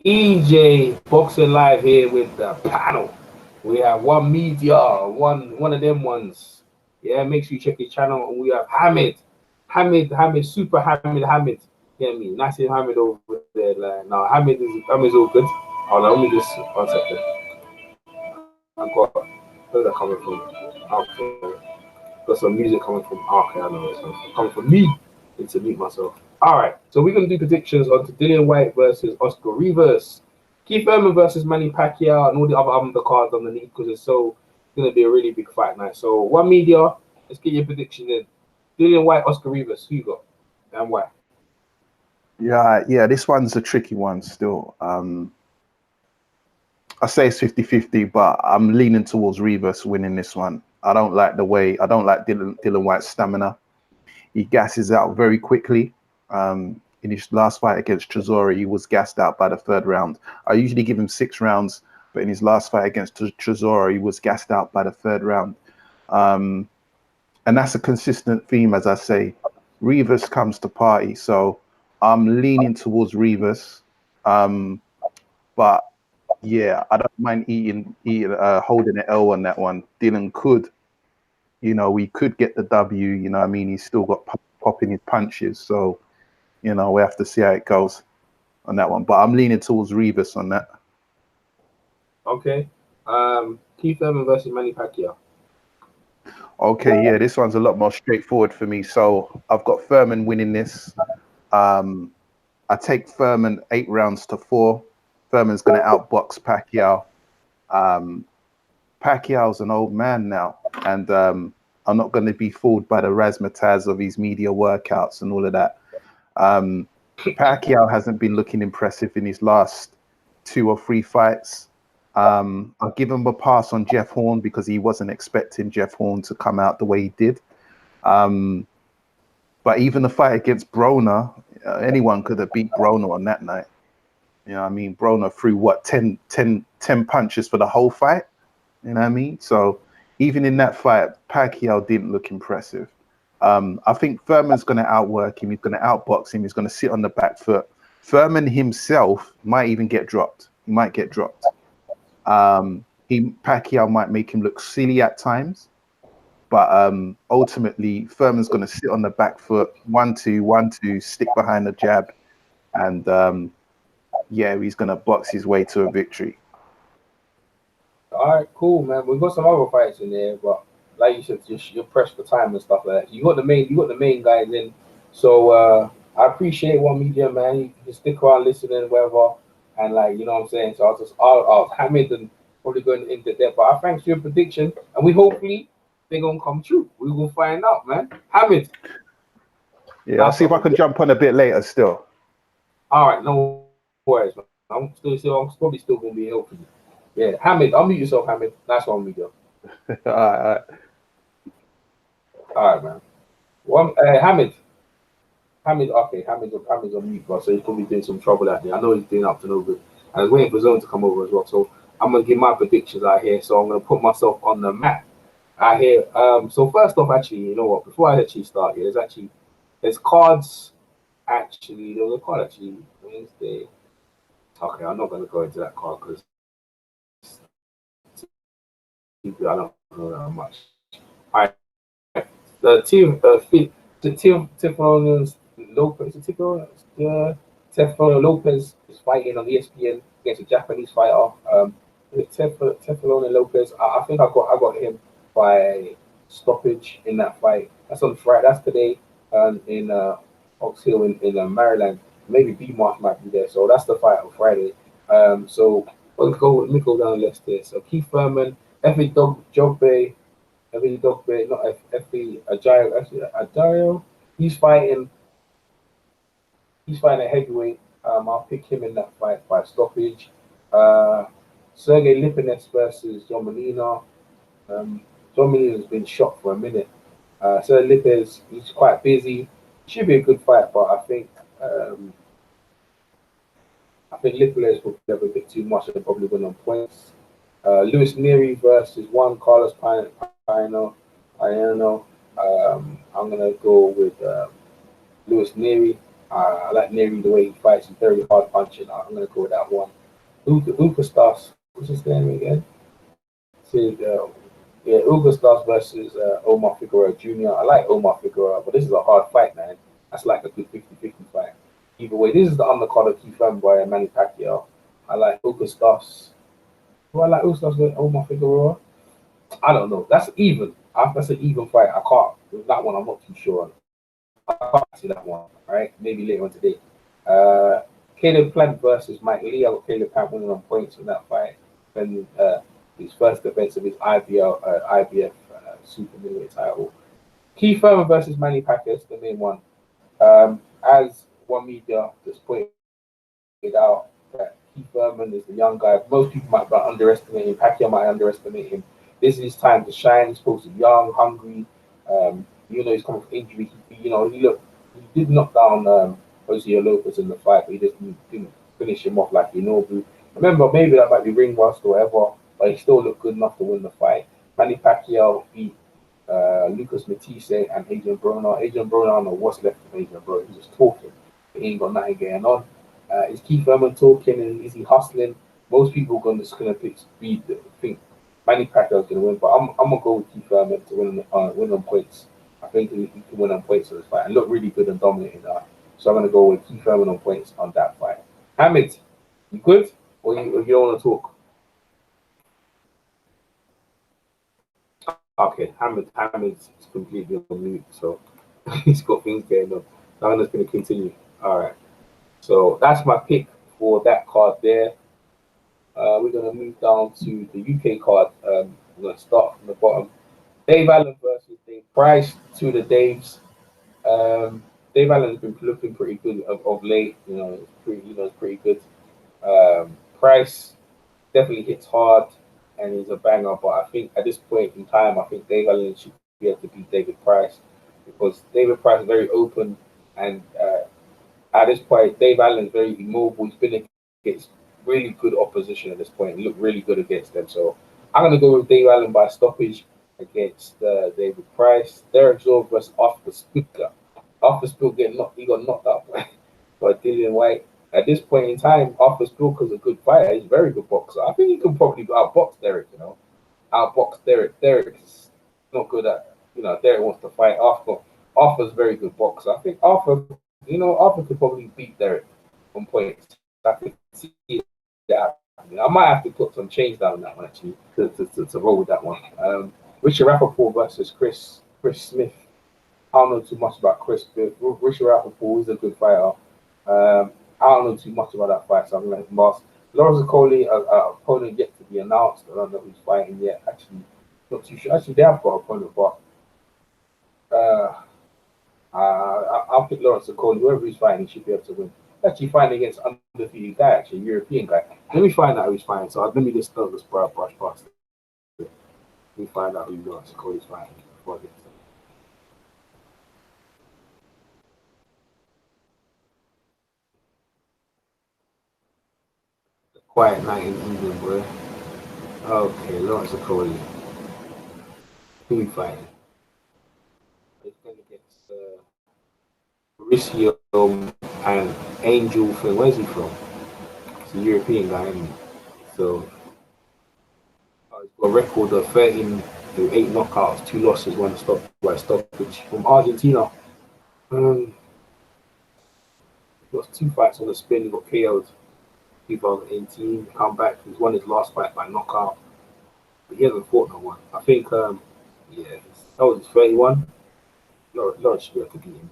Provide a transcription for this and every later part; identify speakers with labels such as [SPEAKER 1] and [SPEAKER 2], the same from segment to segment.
[SPEAKER 1] EJ Boxing Live here with the panel. We have one media, one of them ones. Yeah, make sure you check his channel. And we have Hamid, Super Hamid. You know what I mean? Nice Hamid over there. Like, no, Hamid's all good. Oh, no, let me just 1 second. I got where's that coming from? Okay, got some music coming from. Okay, I know it's coming from me. Need to mute myself. All right, so we're gonna do predictions on Dillian Whyte versus Oscar Rivas, Keith Thurman versus Manny Pacquiao, and all the other undercards underneath because it's gonna be a really big fight night. So one media, let's get your prediction in. Dillian Whyte, Oscar Rivas, who you got and why?
[SPEAKER 2] Yeah, this one's a tricky one still. I say it's 50-50, but I'm leaning towards Rivas winning this one. I don't like Dillian Whyte's stamina. He gasses out very quickly. In his last fight against Chisora, he was gassed out by the third round. I usually give him 6 rounds, but in his last fight against Chisora, he was gassed out by the third round. And that's a consistent theme, as I say. Rivas comes to party, so I'm leaning towards Rivas. But yeah, I don't mind holding an L on that one. Dylan could, we could get the W. I mean, he's still got popping his punches, so we have to see how it goes on that one. But I'm leaning towards Rivas on that.
[SPEAKER 1] Okay. Keith Thurman versus Manny Pacquiao.
[SPEAKER 2] Okay, yeah, this one's a lot more straightforward for me. So I've got Thurman winning this. I take Thurman 8 rounds to 4. Thurman's going to outbox Pacquiao. Pacquiao's an old man now, and I'm not going to be fooled by the razzmatazz of his media workouts and all of that. Pacquiao hasn't been looking impressive in his last 2 or 3 fights. I'll give him a pass on Jeff Horn because he wasn't expecting Jeff Horn to come out the way he did. But even the fight against Broner, anyone could have beat Broner on that night. I mean, Broner threw 10 punches for the whole fight. You know what I mean? So even in that fight, Pacquiao didn't look impressive. I think Thurman's going to outwork him. He's going to outbox him. He's going to sit on the back foot. Thurman himself might even get dropped. He might get dropped. Pacquiao might make him look silly at times. But ultimately, Thurman's going to sit on the back foot, 1-2, 1-2, stick behind the jab. And he's going to box his way to a victory.
[SPEAKER 1] All right, cool, man. We've got some other fights in there, but like you said, you're pressed for time and stuff like that. You got the main guys in. So I appreciate one media, man. You can stick around listening, whatever, and like you know what I'm saying. So I'll Hamid and probably going into depth. But I thanks for your prediction, and we hopefully they're gonna come true. We will find out, man. Hamid.
[SPEAKER 2] Yeah, I'll see if I can jump on a bit later still.
[SPEAKER 1] All right, no worries, man. I'm probably still gonna be helping you. Yeah, Hamid, unmute yourself, Hamid. That's what I'm gonna do.
[SPEAKER 2] All
[SPEAKER 1] right, man. Hamid, okay, Hamid's on mute, bro. So he's probably doing some trouble out there. I know he's doing up to no good. And I was waiting for Zone to come over as well. So I'm gonna give my predictions out here. So I'm gonna put myself on the map out here. So first off, actually, you know what? Before I actually start here, there's cards. Actually, there was a card actually Wednesday. Okay, I'm not gonna go into that card because I don't know that much. All right, the Teflon Lopez is fighting on ESPN against a Japanese fighter. Teflon Lopez, I think I got him by stoppage in that fight. That's on Friday. That's today in Ox Hill in Maryland. Maybe B Mark might be there. So that's the fight on Friday. So let me go down the list here. So Keith Thurman, Effie Jogbe, not Effie Ajayo. Actually, Ajayo. He's fighting a heavyweight. I'll pick him in that fight by stoppage. Sergey Lipinets versus John Molina. John Molina's been shot for a minute. Sergey Lipinets, he's quite busy. Should be a good fight, but I think Lipinets will have a bit too much and probably win on points. Lewis Nery versus Juan Carlos Payano. I'm gonna go with Lewis Nery. I like Nery the way he fights. He's very hard punching. I'm gonna go with that one. Ugas, what's his name again? See, yeah, Ugas versus Omar Figueroa Jr. I like Omar Figueroa, but this is a hard fight, man. That's like a good 50-50 fight. Either way, this is the undercard of Keith Thurman by Manny Pacquiao. I like Ugas. Do I like Ugas with Omar Figueroa? I don't know. That's even. That's an even fight. I can't. With that one, I'm not too sure on. I can't see that one. Right? Maybe later on today. Uh, Caleb Plant versus Mike Lee. I got Caleb Plant winning on points in that fight. And his first defense of his IBF super middleweight title. Keith Thurman versus Manny Pacquiao is the main one. As one media just pointed out, that Keith Thurman is the young guy. Most people might underestimate him. Pacquiao might underestimate him. This is his time to shine. He's supposed to be young, hungry. He's coming from injury. He did knock down Jose Lopez in the fight, but he just didn't finish him off like Inobu. Remember, maybe that might be ring rust or whatever, but he still looked good enough to win the fight. Manny Pacquiao beat Lucas Matisse and Adrian Broner. Adrian Broner, I don't know what's left of Adrian Broner. He's just talking. He ain't got nothing going on. Is Keith Thurman talking and is he hustling? Most people are just gonna think Manny Pacquiao is gonna win, but I'm gonna go with Keith Thurman to win on points. I think he can win on points on this fight and look really good and dominating that. So I'm gonna go with Keith Thurman on points on that fight. Hamid, you good? Or you don't want to talk? Okay, Hamid's completely on mute, so he's got things going on. So I'm just gonna continue. All right. So that's my pick for that card there. We're gonna move down to the UK card. We're gonna start from the bottom. Dave Allen versus Dave Price. To the Daves. Dave Allen has been looking pretty good of late. It's pretty good. Price definitely hits hard and is a banger, but I think at this point in time, I think Dave Allen should be able to beat David Price because David Price is very open and at this point, Dave Allen is very immobile. He's been against really good opposition at this point. He looked really good against them. So I'm going to go with Dave Allen by stoppage against David Price. Derek Zorb versus Arthur Spitka. Arthur Spitka he got knocked out by Dillian Whyte. At this point in time, Arthur Spitka is a good fighter. He's a very good boxer. I think he can probably outbox Derek. Outbox Derek. Derek is not good at. Derek wants to fight Arthur. Arthur's a very good boxer. I think Arthur could probably beat Derek on points. I could see that happening. I might have to put some change down on that one actually to roll with that one. Richard Rappaport versus Chris Smith. I don't know too much about Chris Smith. Richard Rappaport is a good fighter. I don't know too much about that fight, so I'm gonna let him ask. Lawrence Coley, opponent yet to be announced. I don't know who's fighting yet. Actually, not too sure. Actually, they have got an opponent, but I'll pick Lawrence Okoli. Whoever he's fighting, he should be able to win. Actually, fighting against undefeated guy, actually, European guy. Let me find out who he's fighting. So let me just start this brush past it. Let me find out who Lawrence Okoli's fighting before I get to the quiet night in England, bro. Okay, Lawrence Okoli. Who he fighting? He's going against Mauricio and Angel from where's he from? It's a European guy, isn't he? So he's got a record of 13 to 8 knockouts, 2 losses, 1 stoppage from Argentina. He got 2 fights on the spin. He got KO'd 2018. Come back. He's won his last fight by knockout, but he hasn't fought no one. I think, that was his 31. Lawrence should be able to beat him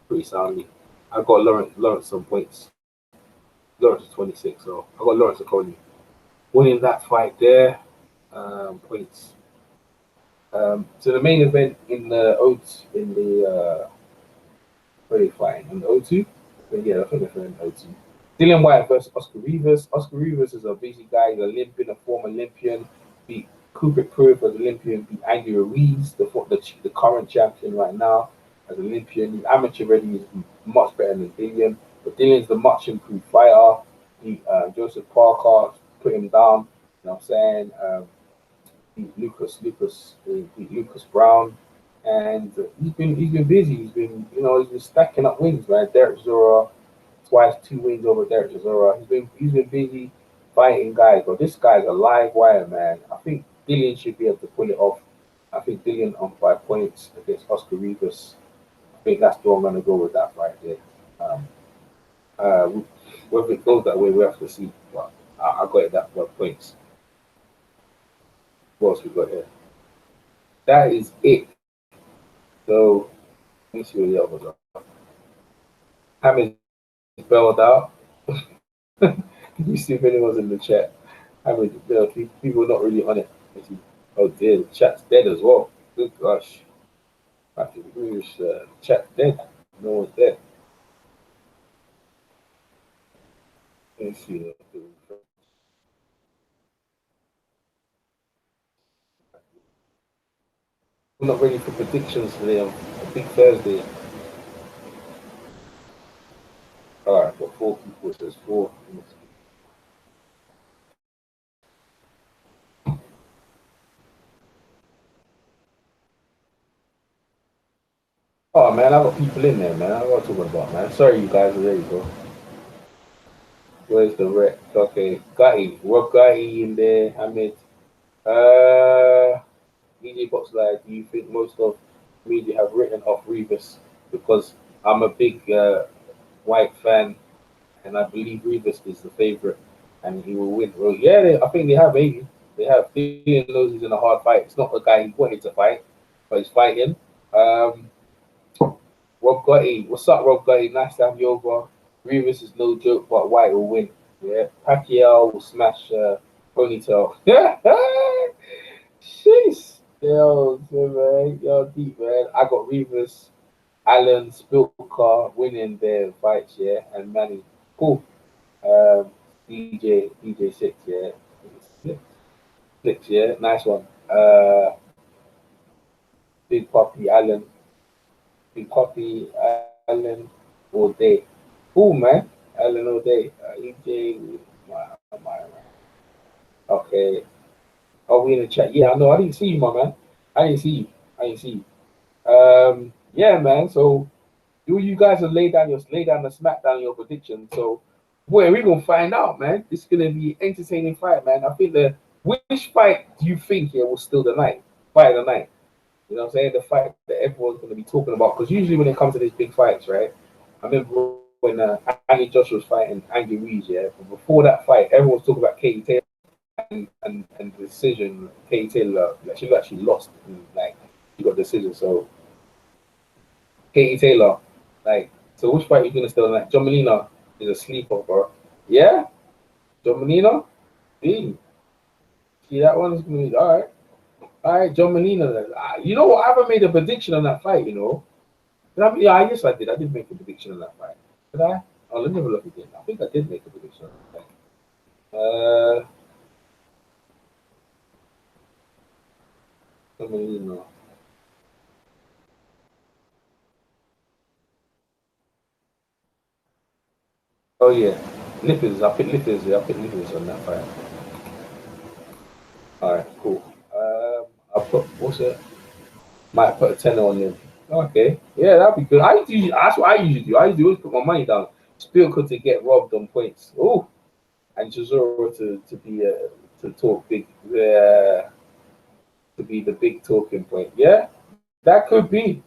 [SPEAKER 1] pretty soundly. I got Lawrence some points. Lawrence is 26, so I got Lawrence Okoli winning that fight there. Points. So the main event in the where are they fighting? In the O2? Yeah, I think they're in the O2. Dillian Whyte versus Oscar Rivas. Oscar Rivas is a busy guy, he's an Olympian, a former Olympian. Beat Cooper Pruitt as Olympian, beat Andy Ruiz, the current champion right now as Olympian. He's amateur ready, he's much better than Dillian. But Dillian's the much improved fighter. Joseph Parker put him down, you know what I'm saying? Beat Lucas Brown. and he's been busy. He's been stacking up wins, man. Derek Zora twice, 2 wins over Derek Zora. He's been busy fighting guys, but this guy's a live wire, man. I think Dillian should be able to pull it off. I think Dillian on 5 points against Oscar Rivas. I think that's the one I'm gonna go with that right there. Um, uh, whether it goes that way, we have to see. But I got it that 5 points. What else we got here? That is it. So let me see what the others are. Hamid's bailed out. You see if anyone's in the chat. Hamid bailed. People are not really on it. Oh dear, the chat's dead as well. Good gosh. I think chat's dead. No one's dead. Let me see. I'm not ready for predictions today. On a big Thursday. All right, got 4 people. It says 4. Oh man, I got people in there, man. I got talking about, man. Sorry, you guys. There you go. Where's the rec? Okay, Gahi. Rob Gahi in there. Hamid. DJ Box Live. Do you think most of media have written off Rivas? Because I'm a big White fan, and I believe Rivas is the favorite, and he will win. Well, yeah, I think they have. Maybe they have. Dillian knows he's in a hard fight. It's not the guy he wanted to fight, but he's fighting. Um, Rob Gotti, what's up, Rob Gotti? Nice to have you over. Rivas is no joke, but White will win. Yeah, Pacquiao will smash Ponytail. Jeez. Yo, deep, man. I got Rivas, Allen, Spilker winning their fights, yeah, and Manny. Cool. Um, DJ 6, yeah. Six, six, yeah. Nice one. Big Poppy, Allen. Big Poppy, Allen, all day. Cool, man. Allen all day. EJ, okay. Are we in the chat? Yeah, I know. I didn't see you, my man. I didn't see you. I didn't see you. Yeah, man. So you guys have lay down the smackdown your prediction. So boy, we're gonna find out, man. This is gonna be entertaining fight, man. I think which fight do you think here was still the night? Fight of the night. You know what I'm saying? The fight that everyone's gonna be talking about. Because usually when it comes to these big fights, right? I remember when Andy Joshua was fighting Andy Ruiz, yeah. But before that fight, everyone was talking about Katie Taylor and the decision. Katie Taylor, like, she actually lost, and, like she got the decision. So Katie Taylor, like, so which fight are you gonna still like? John Molina is a sleeper, bro. Yeah, John Molina. See, that one's gonna be all right. All right, John Molina. You know what? I haven't made a prediction on that fight. You know, yeah, I guess I did. I did make a prediction on that fight. Did I? Oh, let me have a look again. I think I did make a prediction on that fight. John Molina. Oh yeah, Lippers. I picked Lippers. Yeah, I picked Lippers on that fight. All right, cool. I put what's it? Might put a tenner on him. Okay, yeah, that'd be good. That's what I usually do. I usually always put my money down. Spielker to get robbed on points. Oh, and Chisora to talk big, to be the big talking point. Yeah, that could be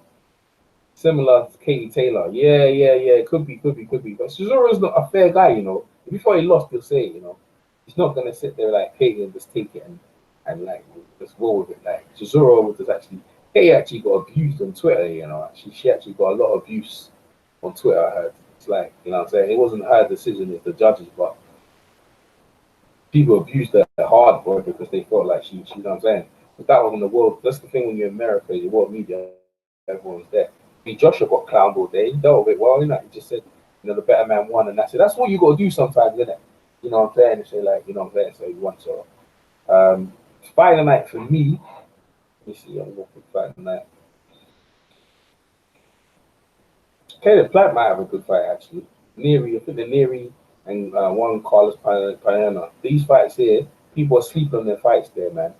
[SPEAKER 1] similar to Katie Taylor. Yeah. It could be. But Chisora's not a fair guy, you know. If he thought he lost, he'll say it, you know. He's not gonna sit there like Katie and just take it and like just roll with it. Like Chisora was actually Katie actually got abused on Twitter, you know. She actually got a lot of abuse on Twitter. I heard. It's like, you know what I'm saying? It wasn't her decision, it's the judges, but people abused her hard for it because they felt like she you know what I'm saying? But that was in the world. That's the thing when you're in America, your world media, everyone's there. I mean, Joshua got clowned all day. He dealt with it well, you know. He just said, you know, the better man won, and that's it. That's what you got to do sometimes, isn't it? You know what I'm saying? And say like, you know what I'm saying? So he won. So, fight of the night for me. Let me see. I'm going to fight of the night. Caleb Plant might have a good fight actually. Nery, I think the Nery and Juan Carlos Payano. These fights here, people are sleeping on their fights there, man.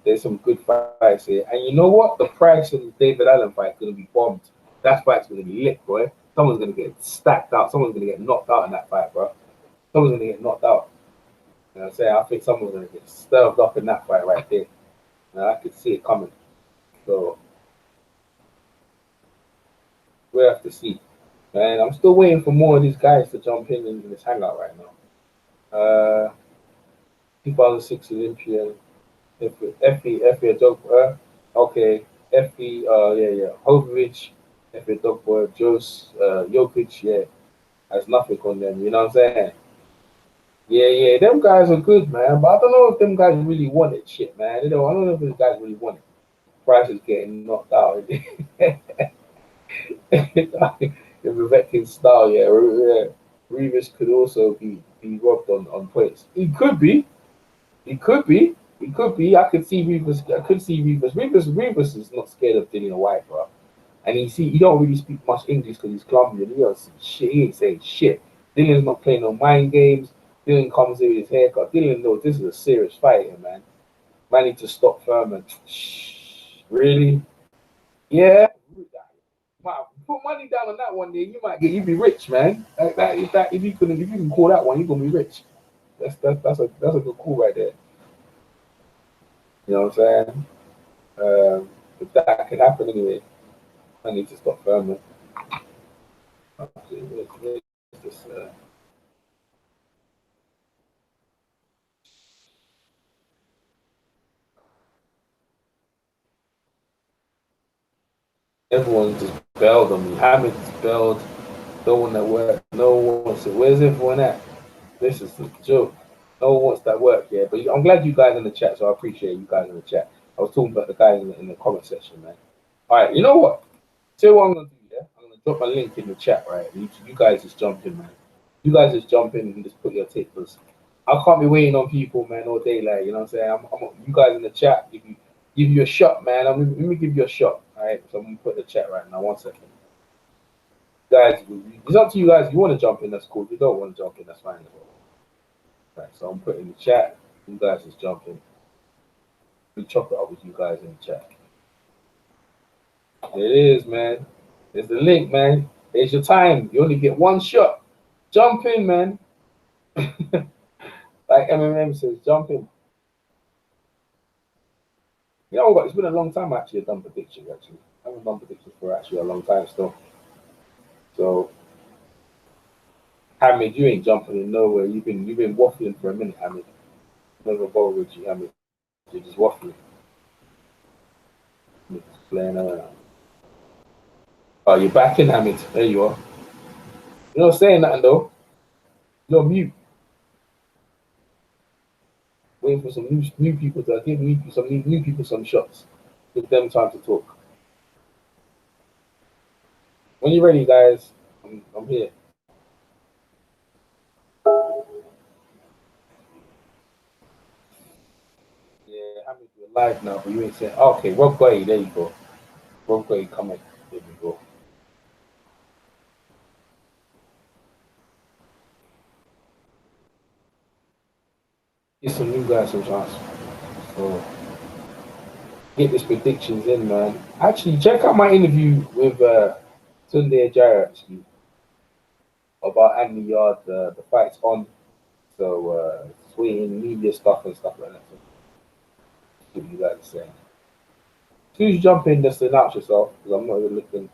[SPEAKER 1] There's some good fights here. And you know what? The Price and David Allen fight is going to be bombed. That fight's going to be lit, boy. Someone's going to get stacked out. Someone's going to get knocked out in that fight, bro. Someone's going to get knocked out. You know what I'm saying? I think someone's going to get stirred up in that fight right there. I could see it coming. So, we'll have to see. Man, I'm still waiting for more of these guys to jump in this hangout right now. 2006 Olympian. Effie Ajagba. Okay. Effie, yeah. Hovovich, Effie Ajagba, Jokic, yeah. Has nothing on them, you know what I'm saying? Yeah, them guys are good, man. But I don't know if them guys really want it, shit, man. I don't know if these guys really want it. Price is getting knocked out. In Rebecca's style, yeah. Rivas could also be robbed on points. He could be. I could see Rivas. Rivas is not scared of Dillian Whyte, bro. And he don't really speak much English because he's Colombian. He ain't saying shit. Dillian's not playing no mind games. Dillian comes in with his haircut. Dillian knows this is a serious fight here, man. Man need to stop Thurman. Really? Yeah. Wow. Put money down on that one there. You'd be rich, man. If you can call that one, you're gonna be rich. That's a good call right there. You know what I'm saying? If that can happen anyway, I need to stop Thurman. Everyone just bailed on me. Hamid just bailed. Don't want that work. No one wants it. Where's everyone at? This is a joke. No one wants that work, yeah. But I'm glad you guys in the chat, so I appreciate you guys in the chat. I was talking about the guys in the comment section, man. All right, you know what? See what I'm gonna do, yeah? I'm gonna drop my link in the chat, right? You guys just jump in, man. You guys just jump in and just put your tips. I can't be waiting on people, man, all day, like, you know what I'm saying? You guys in the chat, give you a shot, man. Let me give you a shot, all right? So I'm gonna put the chat right now. 1 second. Guys, it's up to you guys. If you want to jump in, that's cool. If you don't want to jump in, that's fine as well. Right, so I'm putting the chat. You guys just jump in. We chop it up with you guys in the chat. There it is, man. There's the link, man. There's your time. You only get one shot. Jump in, man. Like MMM says, jump in. You know what? It's been a long time actually. I've done predictions actually. I haven't done predictions for actually a long time still. So, Hamid, you ain't jumping in nowhere. You've been waffling for a minute, Hamid. Never bother with you, Hamid. You're just waffling. You're just playing around. Oh, you're back in, Hamid. There you are. You're not saying nothing though. You're mute. Waiting for some new people to give some new people some shots. Give them time to talk. When you're ready, guys, I'm here. Yeah, Hamid, you're live now, but you ain't saying. Oh, okay, Rob Guay, there you go. Rob Guay, come in. There we go. Get some new guys some chance. So get these predictions in, man. Actually, check out my interview with Tunde Ajara actually about Andy Yard. The fight's on, so tweeting media stuff and stuff like that. So, what you guys are saying. As soon as you jump in, just announce yourself because I'm not even looking.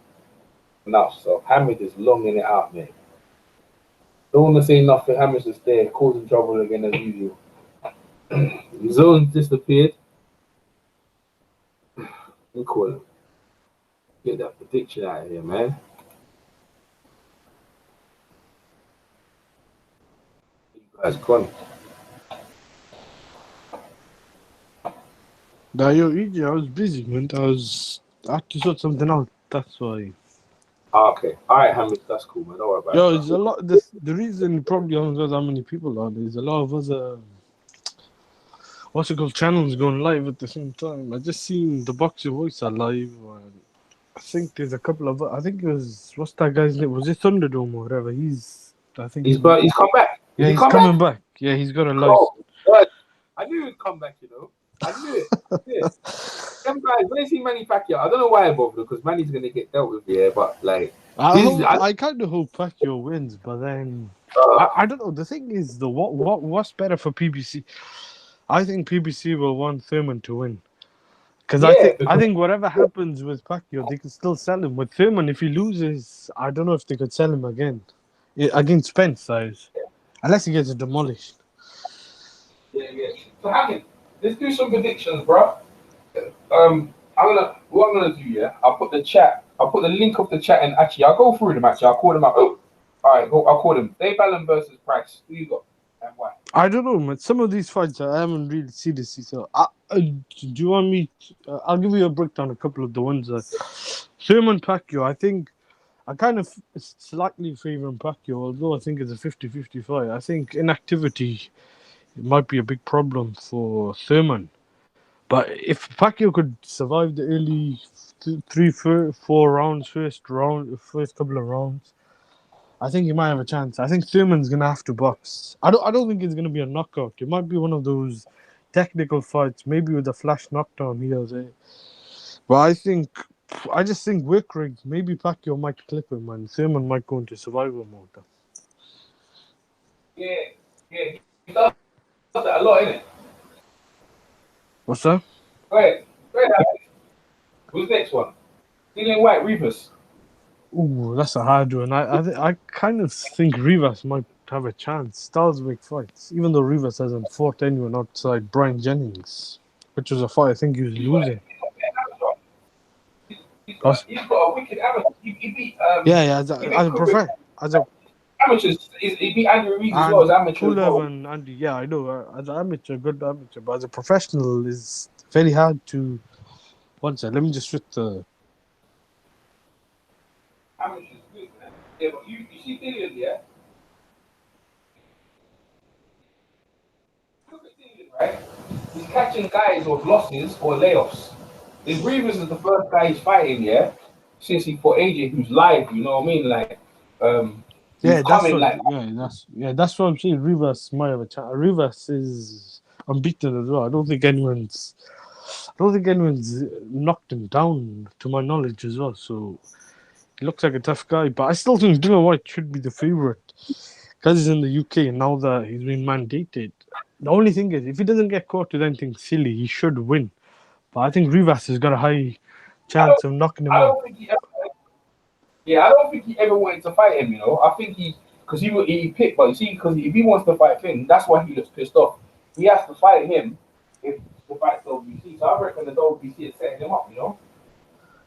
[SPEAKER 1] Announce yourself. Hamid is longing it out, man. Don't want to say nothing. Hamid's just there, causing trouble again as usual. The zone disappeared. We call him. Get that prediction out of here, man. You guys gone.
[SPEAKER 3] Nah, yo, EJ, I was busy, man. I had to sort something out. That's why.
[SPEAKER 1] Okay. All right, Hamid. That's cool, man. Don't worry about
[SPEAKER 3] Yo,
[SPEAKER 1] it.
[SPEAKER 3] there's a lot. The reason probably haven't got that many people on. There's a lot of other what's it called channels going live at the same time. I just seen the Boxing Voice are live. And I think there's a couple of. I think it was what's that guy's name? Was it Thunderdome or whatever? He's
[SPEAKER 1] He's come back.
[SPEAKER 3] Yeah, he's coming back. Yeah, he's got a live.
[SPEAKER 1] Oh, God. I knew he'd come back, you know. I knew it. I knew it. Them guys, when they see Manny Pacquiao, I don't know why I bothered because Manny's gonna get dealt with here, but like this,
[SPEAKER 3] I kind of hope Pacquiao wins, but then
[SPEAKER 1] uh,
[SPEAKER 3] I don't know. The thing is, what's better for PBC? I think PBC will want Thurman to win. Because
[SPEAKER 1] yeah,
[SPEAKER 3] I
[SPEAKER 1] because
[SPEAKER 3] think whatever happens with Pacquiao, they can still sell him. With Thurman, if he loses, I don't know if they could sell him again. Against Spence, that is. Unless he gets demolished.
[SPEAKER 1] yeah. So Hamid, let's do some predictions, bro. What I'm gonna do, yeah. I'll put the link of the chat, and actually, I'll go through them. Actually, I'll call them up. Oh, all right, go. I'll call them. Dave Allen versus Price. Who you got and why?
[SPEAKER 3] I don't know, man. Some of these fights I haven't really seen this. So, do you want me? I'll give you a breakdown. A couple of the ones that Thurman Pacquiao. I think I kind of slightly favor Pacquiao, although I think it's a 50-50 fight. I think inactivity might be a big problem for Thurman. But if Pacquiao could survive the early four rounds, first couple of rounds, I think he might have a chance. I think Thurman's gonna have to box. I don't think it's gonna be a knockout. It might be one of those technical fights, maybe with a flash knockdown here or there. But I just think work rate. Maybe Pacquiao might clip him, and Thurman might go into survival mode.
[SPEAKER 1] Yeah, yeah. He does that a lot, innit?
[SPEAKER 3] What's that?
[SPEAKER 1] Go ahead. Go ahead. Hamid. Who's next one? Dillian Whyte, Rivas.
[SPEAKER 3] Ooh, that's a hard one. I kind of think Rivas might have a chance. Styles make fights, even though Rivas hasn't fought anyone outside Brian Jennings, which was a fight I think he was
[SPEAKER 1] He's got,
[SPEAKER 3] losing. Us-
[SPEAKER 1] he's got a wicked amateur. He beat
[SPEAKER 3] yeah,
[SPEAKER 1] he beat Kubrick.
[SPEAKER 3] as a
[SPEAKER 1] Amateurs. He beat Andrew Reid as well as
[SPEAKER 3] and
[SPEAKER 1] amateur as
[SPEAKER 3] Pulev
[SPEAKER 1] well.
[SPEAKER 3] and Andy. Yeah, I know. As an amateur, good amateur, but as a professional, is very hard to. One second, let me just switch the.
[SPEAKER 1] Amateurs good, man. Yeah, but you see Dillian, yeah? Look at Dillian, right? He's catching guys with losses or layoffs. If Rivas is the first guy he's fighting, yeah, since he fought AJ, who's live, you know what I mean? Like, who's
[SPEAKER 3] Yeah, that's
[SPEAKER 1] coming
[SPEAKER 3] what.
[SPEAKER 1] like,
[SPEAKER 3] That's what I'm saying. Rivas might have a chance. Rivas is unbeaten as well. I don't think anyone's knocked him down, to my knowledge, as well. So he looks like a tough guy. But I still think Dillian Whyte should be the favorite because he's in the UK and now that he's been mandated. The only thing is, if he doesn't get caught with anything silly, he should win. But I think Rivas has got a high
[SPEAKER 1] I
[SPEAKER 3] chance
[SPEAKER 1] don't,
[SPEAKER 3] of knocking him
[SPEAKER 1] I
[SPEAKER 3] out.
[SPEAKER 1] don't think he ever, yeah, I don't think he ever wanted to fight him, you know? I think because he picked, but you see, because if he wants to fight Finn, that's why he looks pissed off. He has to fight him if the fight's WBC. So I reckon the WBC is setting him up, you know?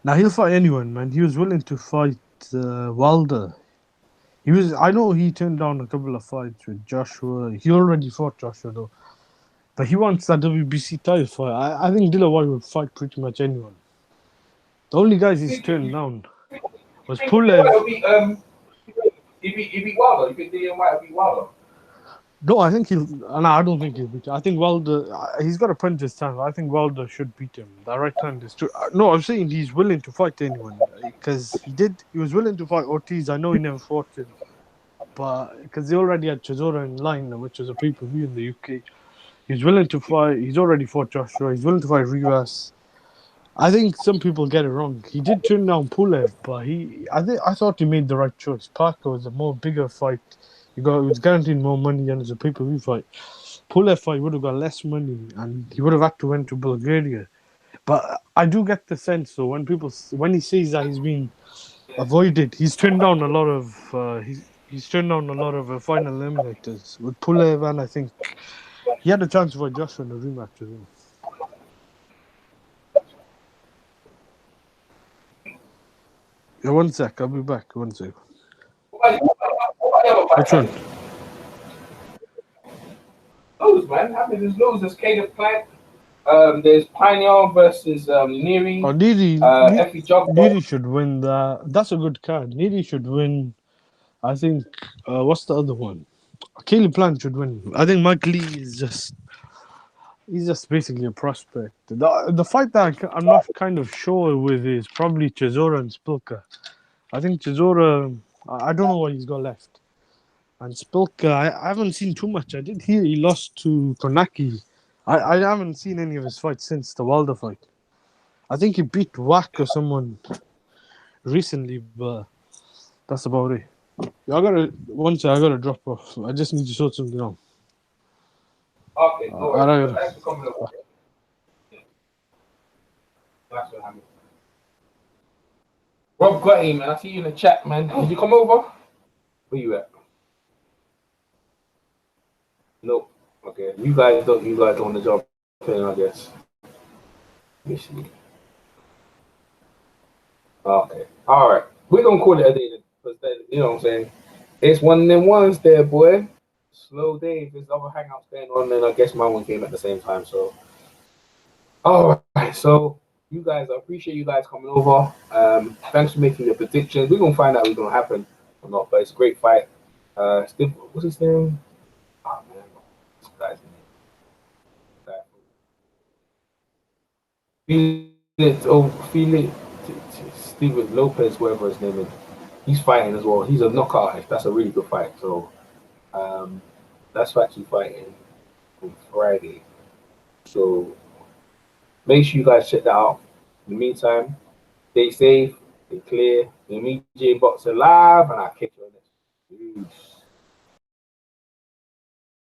[SPEAKER 3] Now he'll fight anyone, man. He was willing to fight Wilder. He was. I know he turned down a couple of fights with Joshua. He already fought Joshua though, but he wants that WBC title fight. I think Dillian Whyte would fight pretty much anyone. The only guys he's turned down was
[SPEAKER 1] Think Dillian Whyte
[SPEAKER 3] Pulev.
[SPEAKER 1] will beat he beat Wilder. You think Dillian Whyte will beat Wilder?
[SPEAKER 3] No, I think he'll. No, I don't think he'll beat him. I think Wilder. He's got a punch his time. I think Wilder should beat him. The right hand is true. No, I'm saying he's willing to fight anyone because he did. He was willing to fight Ortiz. I know he never fought him, but because they already had Chisora in line, which was a pay per view in the UK. He's willing to fight. He's already fought Joshua. He's willing to fight Rivas. I think some people get it wrong. He did turn down Pulev, but I thought he made the right choice. Parker was a more bigger fight. He was guaranteed more money and it's a pay per view fight. Pulev fight would have got less money and he would have had to went to Bulgaria. But I do get the sense though when he says that he's been avoided, he's turned down a lot of he's turned down a lot of final eliminators with Pulev, and I think he had a chance for Joshua in the rematch as well. Yeah, one sec, I'll be back. One sec.
[SPEAKER 1] What about the other
[SPEAKER 3] Which one?
[SPEAKER 1] fighters? Loads, man. I mean, there's loads. There's Caleb Plant. There's Payano versus
[SPEAKER 3] Oh,
[SPEAKER 1] Nery. Effie Jogba.
[SPEAKER 3] Nery should win that. That's a good card. Nery should win. I think. What's the other one? Caleb Plant should win. I think Mike Lee is just. He's just basically a prospect. The fight that I'm not kind of sure with is probably Chisora and Spilka. I think Chisora. I don't know what he's got left. And Spilka, I haven't seen too much. I did hear he lost to Konaki. I haven't seen any of his fights since the Wilder fight. I think he beat Wack or someone recently, but that's about it. Yeah, I gotta drop off. I just need to sort something out.
[SPEAKER 1] Okay, no worries.
[SPEAKER 3] I
[SPEAKER 1] Thanks for coming over. Yeah. Thanks for having me. Rob got him, man. I see you in the chat, man. Did you come over? Where you at? Nope. Okay. You guys don't want to jump in, I guess. Let me see. Okay. All right. We're gonna call it a day then, because then, you know what I'm saying? It's one of them ones there, boy. Slow day. There's other hangouts going on, and I guess my one came at the same time. So, all right. So, you guys, I appreciate you guys coming over. Thanks for making your predictions. We're gonna find out what's gonna happen or not, but it's a great fight. Steve, what's his name? Oh man, this guy's name. Felix, Steven Lopez, whatever his name is. He's fighting as well. He's a knockout. That's a really good fight. So, that's actually fighting on Friday. So make sure you guys check that out. In the meantime, stay safe, stay clear. The MJ Boxer live, and I'll catch you on next. Peace.